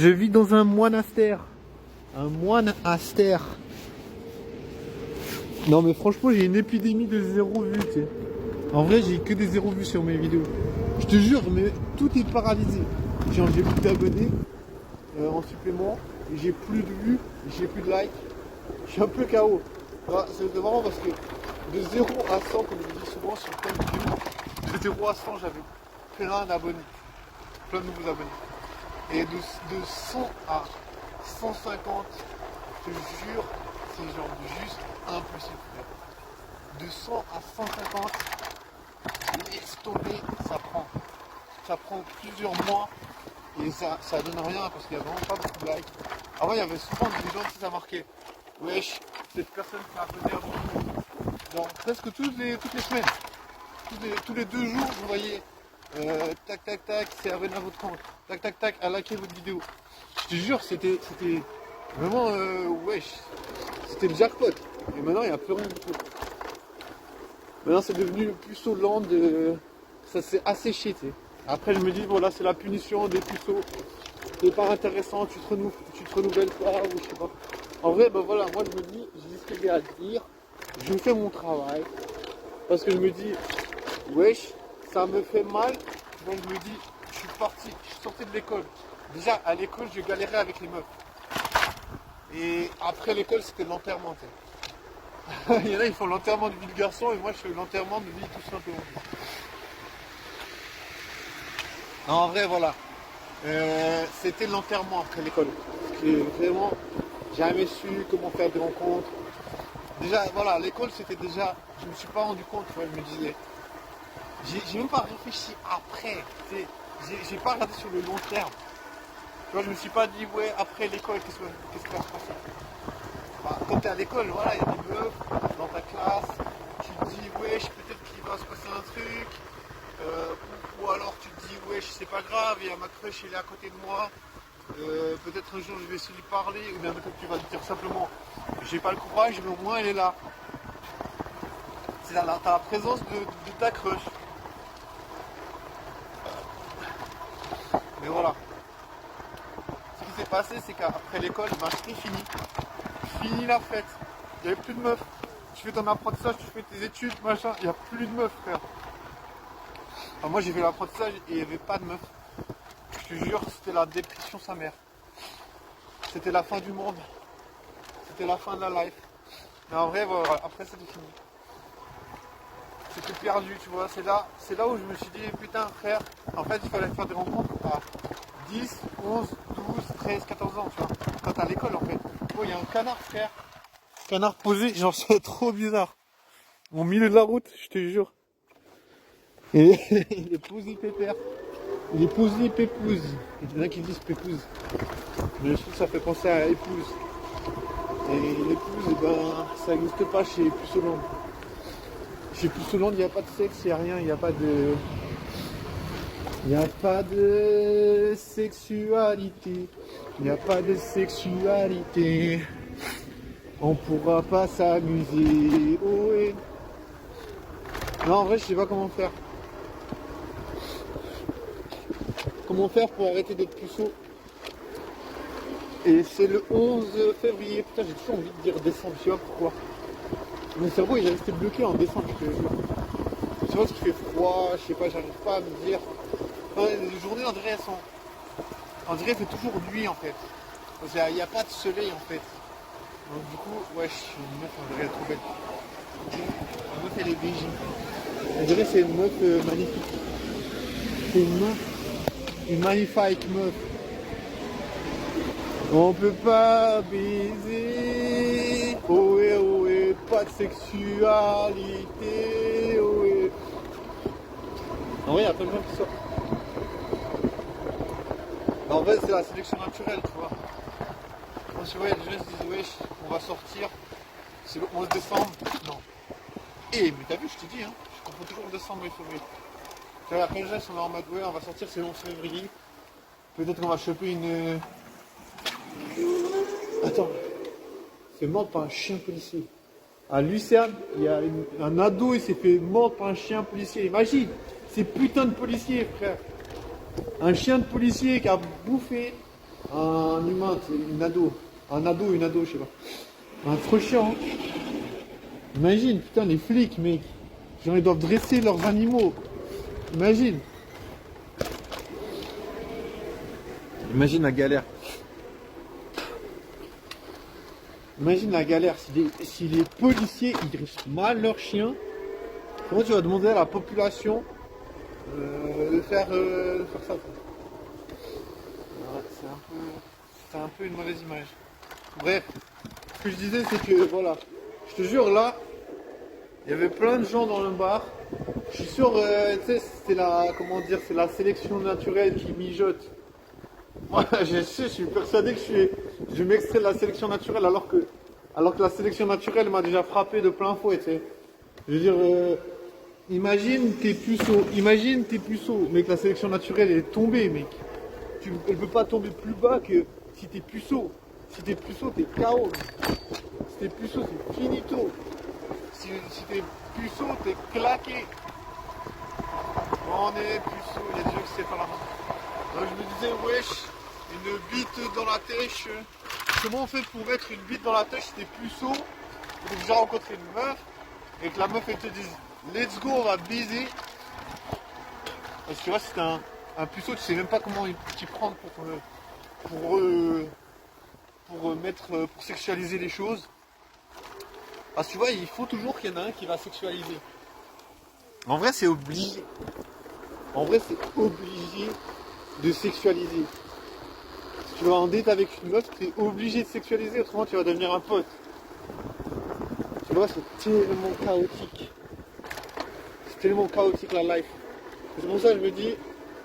Je vis dans un monastère. Un monastère. Non mais franchement j'ai une épidémie de zéro vue, tu sais. En vrai j'ai que des zéro vues sur mes vidéos. Je te jure, mais tout est paralysé. Genre j'ai plus d'abonnés en supplément, j'ai plus de vues, j'ai plus de likes. Je suis un peu KO. Ah, c'est marrant parce que de 0 à 100, comme je dis souvent sur plein de vidéos, de 0 à 100 j'avais plein d'abonnés. Plein de nouveaux abonnés. Et de 100 à 150, je te jure, c'est genre juste impossible. De 100 à 150, laisse tomber, ça prend plusieurs mois et ça donne rien parce qu'il n'y a vraiment pas beaucoup de likes. Avant il y avait souvent des gens qui ça marquait. Wesh, cette personne qui a abonné à vous. Genre presque toutes les semaines. Tous les 2 jours, vous voyez tac tac tac, c'est abonné à votre compte. Tac tac tac, à liker votre vidéo. Je te jure, c'était vraiment wesh. C'était le jackpot. Et maintenant il n'y a plus rien du tout. Maintenant c'est devenu le puceau land, ça s'est asséché, tu sais. Après je me dis voilà c'est la punition des puceaux. C'est pas intéressant, tu te renouvelles pas ou je sais pas. En vrai ben voilà, moi je me dis, j'ai ce que j'ai à dire, je fais mon travail. Parce que je me dis, wesh, ça me fait mal. Donc je me dis, je suis sorti de l'école. Déjà à l'école je galérais avec les meufs. Et après l'école c'était l'enterrement. Il y en a ils font l'enterrement de vie de garçon et moi je fais l'enterrement de vie tout simplement. Non, en vrai voilà. C'était l'enterrement après l'école. Parce que vraiment, j'ai jamais su comment faire des rencontres. Déjà voilà, l'école c'était déjà. Je me suis pas rendu compte, tu vois, je me disais. J'ai même pas réfléchi après. J'ai pas regardé sur le long terme. Tu vois, je me suis pas dit ouais après l'école qu'est-ce qui va se passer. Bah, quand t'es à l'école, voilà, il y a des meufs dans ta classe, tu te dis wesh, peut-être qu'il va se passer un truc, ou alors tu te dis wesh, c'est pas grave, il y a ma crush, elle est à côté de moi, peut-être un jour je vais essayer de lui parler, ou bien peut-être tu vas te dire simplement, j'ai pas le courage, mais au moins elle est là. C'est là, t'as la présence de ta crush. Mais voilà. Ce qui s'est passé, c'est qu'après l'école, ben, c'était fini. Fini la fête. Il n'y avait plus de meufs. Tu fais ton apprentissage, tu fais tes études, machin, il n'y a plus de meufs, frère. Enfin, moi j'ai fait l'apprentissage et il n'y avait pas de meufs. Je te jure, c'était la dépression sa mère. C'était la fin du monde. C'était la fin de la life. Mais en vrai, voilà, après c'était fini. C'était perdu, tu vois. C'est là où je me suis dit, putain, frère, en fait il fallait faire des rencontres à 10, 11, 12, 13, 14 ans, tu vois. Quand t'es à l'école, en fait. Oh, il y a un canard, frère. Canard posé, genre c'est trop bizarre. Au milieu de la route, je te jure. Et il est posé pépère. Il est posé pépouze. Il y en a qui disent pépouze. Mais je trouve que ça fait penser à épouse. Et l'épouse, eh ben, ça n'existe pas chez Puceland. Chez Puceland, il n'y a pas de sexe, il n'y a rien, il n'y a pas de. Il n'y a pas de sexualité. Il n'y a pas de sexualité. On pourra pas s'amuser. Oh, ouais. Non, en vrai, je sais pas comment faire. Comment faire pour arrêter d'être puceau. Et c'est le 11 février. Putain, j'ai toujours envie de dire décembre, je sais pas pourquoi. Mon cerveau il est resté bloqué en décembre, je te jure. Je sais pas qu'il fait froid, je sais pas, j'arrive pas à me dire. Enfin, les journées, on dirait, elles sont. On dirait qu'il fait toujours nuit en fait. Il n'y a pas de soleil en fait. Donc du coup, ouais, je suis une meuf, on dirait, elle est trop belle. La meuf, elle est végé. On dirait que c'est une meuf magnifique. C'est une meuf, une magnifique meuf. On peut pas baiser, oh et, pas de sexualité, oh et. En vrai, il y a plein de gens qui sortent. En vrai, c'est la sélection naturelle, tu vois. Quand tu vois, il y a des gens qui se disent, wesh, on va sortir, c'est le 11 décembre. Non. Mais t'as vu, je te dis, hein, je confonds toujours décembre et février. Tu vois, après les gens sont là en mode, ouais, on va sortir, c'est le 11 février. Peut-être qu'on va choper une. Attends, c'est mort par un chien policier. À Lucerne, il y a un ado, il s'est fait mordre par un chien policier. Imagine, ces putains de policiers, frère. Un chien de policier qui a bouffé un humain, une ado. Un ado, une ado, je sais pas. Un trop chiant. Hein. Imagine, putain, les flics, mec. Genre, ils doivent dresser leurs animaux. Imagine. Imagine la galère. Imagine la galère. Si les policiers, ils dressent mal leurs chiens, comment tu vas demander à la population de faire ça quoi. Ouais, c'est un peu une mauvaise image. Bref, ce que je disais, c'est que, voilà. Je te jure, là, il y avait plein de gens dans le bar. Je suis sûr, tu sais, c'est la, comment dire, c'est la sélection naturelle qui mijote. Moi, je suis persuadé que je m'extrais de la sélection naturelle alors que la sélection naturelle m'a déjà frappé de plein fouet, tu sais. Je veux dire, imagine tes puceaux, mec, la sélection naturelle est tombée, mec. Elle peut pas tomber plus bas que si t'es puceau. Si t'es puceau, t'es KO. Si t'es puceau, c'est finito. Si t'es puceau, t'es claqué. On est puceau, il y a des gens qui savent pas la main. Donc je me disais, wesh, une bite dans la tèche. Comment on fait pour mettre une bite dans la tèche si t'es puceau? Tu as déjà rencontré une meuf et que la meuf elle te dise, let's go, on va baiser. Parce que là, si t'es un puceau, tu sais même pas comment t'y prendre pour sexualiser les choses. Parce que tu vois, il faut toujours qu'il y en ait un qui va sexualiser. En vrai, c'est obligé. En vrai, c'est obligé de sexualiser. Si tu vas en date avec une meuf, tu es obligé de sexualiser, autrement tu vas devenir un pote. Tu vois, c'est tellement chaotique. C'est tellement chaotique la life. C'est pour ça que je me dis,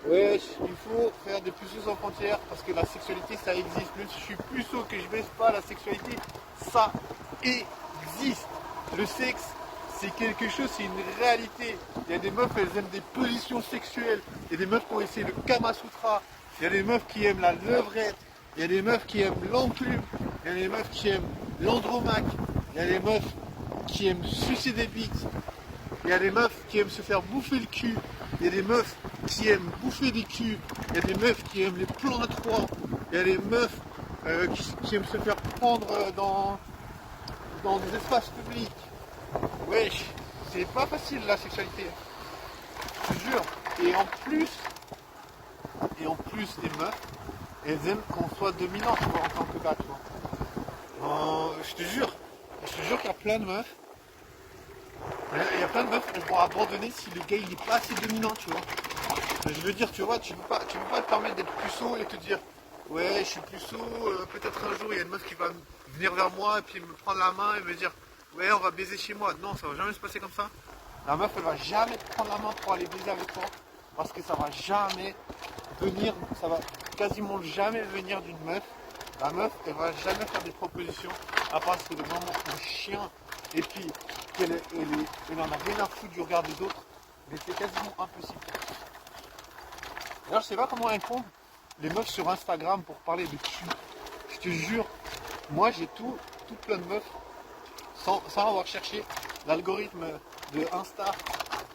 ouais, il faut faire des puceaux sans frontières parce que la sexualité ça existe. Même si je suis puceau que je baisse pas, la sexualité ça existe. Le sexe c'est quelque chose, c'est une réalité. Il y a des meufs, elles aiment des positions sexuelles. Il y a des meufs qui ont essayé le Kama Sutra. Il y a des meufs qui aiment la levrette. Il y a des meufs qui aiment l'enclume. Il y a des meufs qui aiment l'andromaque. Il y a des meufs qui aiment sucer des bites. Il y a des meufs qui aiment se faire bouffer le cul. Il y a des meufs qui aiment bouffer des culs. Il y a des meufs qui aiment les plans à trois. Il y a des meufs qui aiment se faire prendre dans des espaces publics. Wesh, c'est pas facile la sexualité. Je te jure. Et en plus, les meufs, elles aiment qu'on soit dominant, tu vois, en tant que gars, tu vois. Je te jure qu'il y a plein de meufs. Il y a plein de meufs qui vont abandonner si le gars il est pas assez dominant, tu vois. Je veux dire, tu vois, tu peux pas te permettre d'être puceau et te dire ouais, je suis puceau, peut-être un jour il y a une meuf qui va venir vers moi et puis me prendre la main et me dire ouais, on va baiser chez moi. Non, ça va jamais se passer comme ça. La meuf elle va jamais te prendre la main pour aller baiser avec toi parce que ça va jamais venir, ça va quasiment jamais venir d'une meuf. La meuf elle va jamais faire des propositions à part que de vraiment un chien et puis qu'elle en a rien à foutre du regard des autres, mais c'est quasiment impossible. D'ailleurs, je sais pas comment elles font les meufs sur Instagram pour parler de cul. Je te jure, moi j'ai tout plein de meufs sans avoir cherché. L'algorithme de Insta,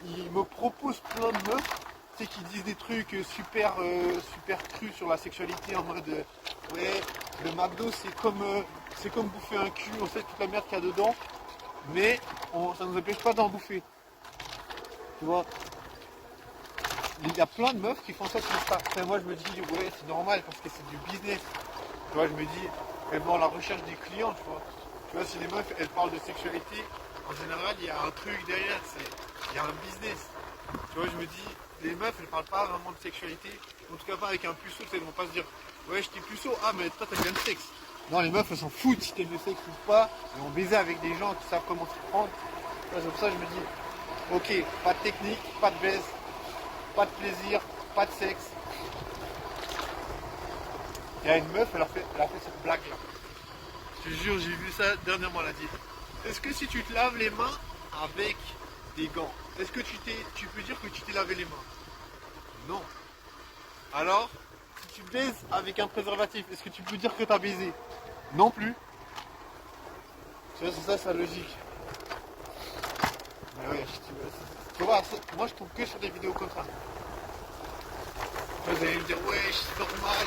il me propose plein de meufs, tu sais, qui disent des trucs super crus sur la sexualité en mode ouais, le McDo c'est comme bouffer un cul, on sait toute la merde qu'il y a dedans, mais ça ne nous empêche pas d'en bouffer. Tu vois, il y a plein de meufs qui font ça sur Insta. Enfin, moi je me dis ouais, c'est normal parce que c'est du business. Tu vois, je me dis elles vont à la recherche des clients, tu vois. Tu vois, si les meufs elles parlent de sexualité, en général il y a un truc derrière, il y a un business. Tu vois, je me dis les meufs elles parlent pas vraiment de sexualité, en tout cas pas avec un puceau, elles vont pas se dire ouais, je t'ai puceau, ah mais toi t'aimes bien le sexe. Non, les meufs elles s'en foutent si t'aimes le sexe ou pas, elles vont baiser avec des gens qui savent comment s'y prendre. C'est pour ça que je me dis ok, pas de technique, pas de baise, pas de plaisir, pas de sexe. Il y a une meuf, elle a fait cette blague là. Je te jure, j'ai vu ça dernièrement, elle a dit est-ce que si tu te laves les mains avec des gants, est-ce que tu peux dire que tu t'es lavé les mains? Non. Alors, si tu baises avec un préservatif, est-ce que tu peux dire que tu as baisé? Non plus. Tu vois, c'est ça sa logique. Mais ouais, tu vois, moi je trouve que sur des vidéos comme ça. Vous allez me dire ouais, c'est normal.